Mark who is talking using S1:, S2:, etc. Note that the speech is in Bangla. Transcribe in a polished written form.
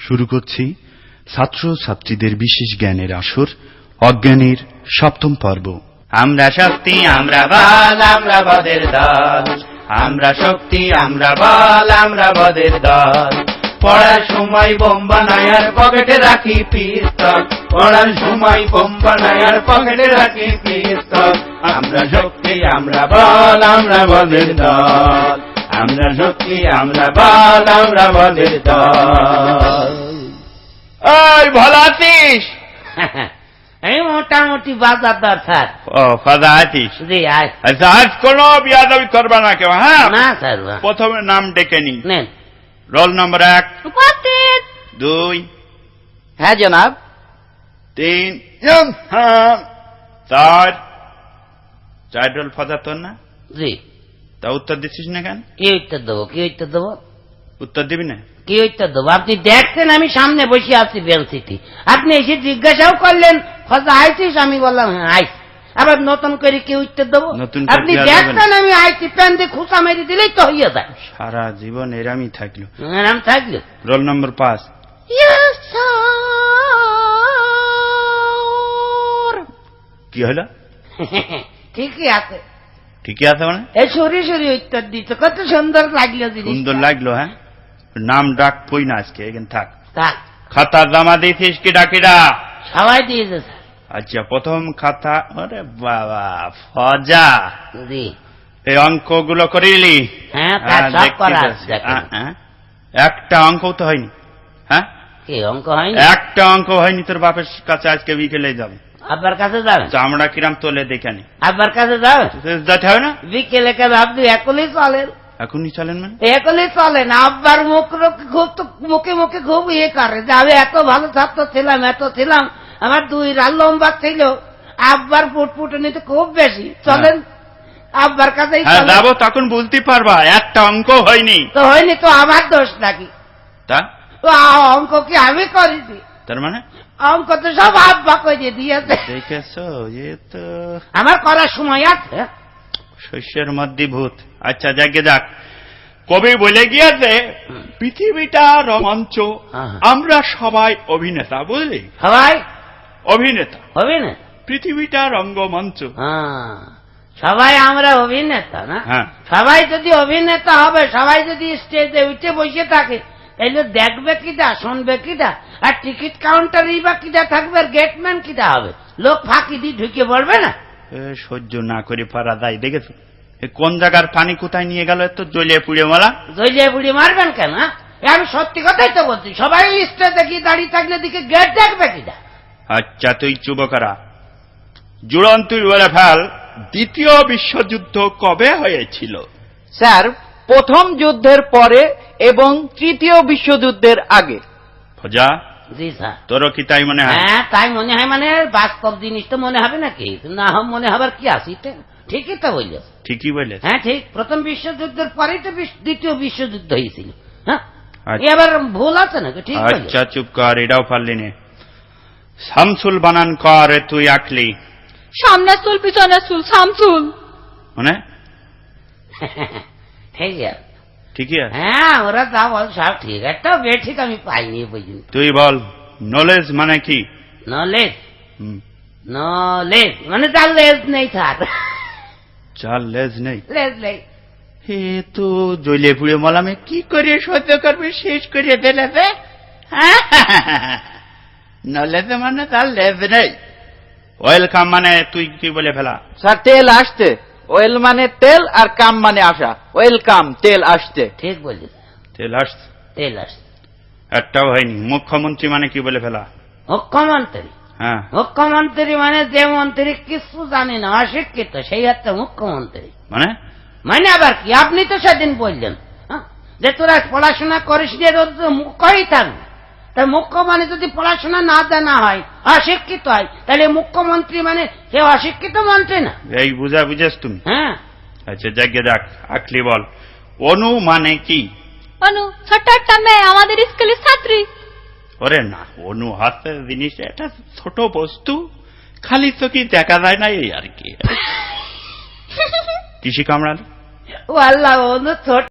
S1: শুরু করছি ছাত্র ছাত্রীদের বিশেষ জ্ঞানের আসর অজ্ঞানের ৭ম পর্ব।
S2: আমরা শক্তি আমরা বল আমরা বদের দল, আমরা শক্তি আমরা বল আমরা বদের দল। পড়ার সময় বোম বানাই আর পকেটে রাখি পিস্তল, পড়ার সময় বোম বানাই আর পকেটে রাখি পিস্তল। আমরা শক্তি আমরা বল আমরা বদের দল, আমরা শক্তি আমরা বল আমরা বদের দল। ওই ভালো আছিস?
S3: এই মোটামুটি বাজার দরকার।
S2: ও ফাদা আছিস?
S3: জি আয়।
S2: আচ্ছা আজ কোনো বিয়াদবি করবা না কেউ? হ্যাঁ
S3: না স্যার।
S2: প্রথমে নাম ডেকে নি।
S3: নেন।
S2: রোল নম্বর 1
S3: উপস্থিত।
S2: 2
S3: হ্যাঁ জনাব।
S2: 3 4 4 রোল ফাদা তোর না?
S3: জি।
S2: তা উত্তর দিচ্ছিস না কেন?
S3: কি উত্তর দেবো কি উত্তর দেবো?
S2: উত্তর দিবি না?
S3: কি উত্তর দেবো? আপনি দেখছেন আমি সামনে বসে আছি বেঞ্চিতে, আপনি এসে জিজ্ঞাসাও করলেন ফজা আইছিস, আমি বললাম হ্যাঁ আইস। আবার নতুন করে কি উত্তর দেবো? আপনি দেখছেন আমি আইছি, প্যান দিয়ে খুঁচা মেরে দিলেই তো হইয়া যায়।
S2: সারা জীবন এরামই থাকলো।
S3: এরাম থাকলো।
S2: রোল নম্বর 5 কি হলো?
S3: ঠিকই আছে।
S2: ঠিকই আছে মানে?
S3: এই সরি সরি উত্তর দিত, কত সুন্দর লাগলো জিনিস।
S2: সুন্দর লাগলো। হ্যাঁ নাম ডাক কই না আজকে, এখানে থাক।
S3: থাক।
S2: খাতা জমা দিয়েছিস কি ডাকিরা?
S3: সবাই দিয়েছে স্যার।
S2: আচ্ছা প্রথম খাতা। আরে বাবা ফজা,
S3: জি।
S2: এই অঙ্কগুলো করিলি?
S3: হ্যাঁ সব করা আছে।
S2: একটা অঙ্ক তো হয়নি। হ্যাঁ
S3: কি অঙ্ক হয়নি?
S2: একটা অঙ্ক হয়নি। তোর বাপের কাছে আজকে বিকেলে যাবে।
S3: আব্বার কাছে যাবেন?
S2: চামড়া কিরাম তোলে দেখে নি।
S3: আব্বার কাছে যাবেন?
S2: যেতে হবে না?
S3: বিকেলে কেন? আপনি একলেই চলেন?
S2: এখনই চলেন মানে?
S3: একলেই চলেন। আব্বার মুখ খুব তো মুখে মুখে খুব ইয়ে করে যে আমি এত ভালো ছাত্র ছিলাম, এত ছিলাম, আমার 2 রাত লম্বা ছিল। আব্বার ফুটফুটে নিতে খুব বেশি। চলেন আব্বার কাছেই
S2: যাবো, তখন বলতে পারবা একটা অঙ্ক হয়নি।
S3: তো হয়নি তো আমার দোষ নাকি?
S2: তা
S3: অঙ্ক কি আমি করেছি?
S2: তার মানে
S3: অঙ্ক তো সব আব্বা করে দিয়েছে।
S2: দেখেছো, এ তো
S3: আমার করার সময় আছে।
S2: শস্যের মধ্যে ভূত। আচ্ছা যাকে যাক, কবি বলে গিয়েছে পৃথিবীটা রোমাঞ্চ, আমরা সবাই অভিনেতা। বুঝলি?
S3: সবাই
S2: অভিনেতা।
S3: অভিনেতা?
S2: পৃথিবীটা রঙ্গমঞ্চ।
S3: সবাই আমরা অভিনেতা না?
S2: হ্যাঁ।
S3: সবাই যদি অভিনেতা হবে, সবাই যদি স্টেজে উঠে বসে থাকে, তাইলে দেখবে কিটা, শুনবে কিটা, আর টিকিট কাউন্টারই বা কিটা থাকবে, আর গেটম্যান কিটা হবে? লোক ফাঁকি দিয়ে ঢুকে পড়বে না?
S2: সহ্য না করে পারা যায়। দেখেছো কোন জায়গার পানি কোথায় নিয়ে গেল? এত জ্বলিয়ে পুড়ে মারা।
S3: জ্বলিয়ে পুড়িয়ে মারবেন কেন? আমি সত্যি কথাই তো বলছি। সবাই স্টেজে গিয়ে দাঁড়িয়ে থাকলে দিকে গেট দেখবে কিটা।
S2: আচ্ছা তুই চুপ করা। জুড়ন তুই বলে ফেল, দ্বিতীয় বিশ্বযুদ্ধ কবে হয়েছিল?
S4: স্যার, প্রথম যুদ্ধের পরে এবং তৃতীয় বিশ্বযুদ্ধের আগে।
S2: ফজা?
S3: জি স্যার।
S2: তোরও কি তাই মনে হয়?
S3: হ্যাঁ তাই মনে হয়। মানে বাস্তব জিনিস তো মনে হবে নাকি? না মনে হবার কি আছে? ঠিকই তো বলল।
S2: ঠিকই বলে।
S3: হ্যাঁ ঠিক। প্রথম বিশ্বযুদ্ধের পরেই তো দ্বিতীয় বিশ্বযুদ্ধ হয়েছিল। হ্যাঁ
S2: আচ্ছা।
S3: এবার ভুল আছে নাকি? ঠিক।
S2: আচ্ছা চুপ কর, এটাও পারলি নে। শামসুল বানান কর তুই আঁকলি।
S5: সামনের চুল পিছনের চুল শামসুল।
S2: মানে
S3: ঠিক আছে।
S2: ঠিকই আছে।
S3: হ্যাঁ ওরা যা বল সব ঠিক। একটা বেঠিক আমি পাইনি পর্যন্ত।
S2: তুই বল নলেজ মানে কি?
S3: নলেজ? নলেজ মানে তার লেজ নেই স্যার।
S2: চার লেজ নেই?
S3: লেজ নেই।
S2: হে তো জ্বলিয়ে পুড়ে মলামে কি করে সহ্য করবে? শেষ করে দিলে। নলেজ মানে তার লেজ নেই। ওয়েলকাম মানে তুই কি বলে ফেলা?
S4: স্যার তেল আসতে। ওয়েল মানে তেল আর কাম মানে আসা। ওয়েলকাম, তেল আসতে।
S3: ঠিক বলছিস।
S2: তেল আসতে।
S3: তেল আসতে
S2: একটাও হয়নি। মুখ্যমন্ত্রী মানে কি বলে ফেলা?
S3: মুখ্যমন্ত্রী?
S2: হ্যাঁ
S3: মুখ্যমন্ত্রী মানে যে মন্ত্রী কিছু জানে না, অশিক্ষিত, সেই হচ্ছে মুখ্যমন্ত্রী।
S2: মানে?
S3: মানে আবার কি? আপনি তো সেদিন বললেন যে তোরা পড়াশোনা করিস নি, মুখ্যই থাকবে। তাই মুখ্য মানে যদি পড়াশোনা না জানা হয়, অশিক্ষিত হয়, তাহলে মুখ্যমন্ত্রী মানে সে অশিক্ষিত মন্ত্রী না?
S2: এই বুঝেছ তুমি?
S3: হ্যাঁ।
S2: আচ্ছা যাকে যাক, আকলি বল অনু মানে কি?
S5: অনু ছোট্ট একটা মেয়ে, আমাদের স্কুলের ছাত্রী।
S2: ওরে না, অনু হাতের জিনিস, এটা ছোট বস্তু, খালি তো কি দেখা যায় না, এই আর কি। কৃষি কামড়াল।
S3: ও আল্লাহ, অনু ছোট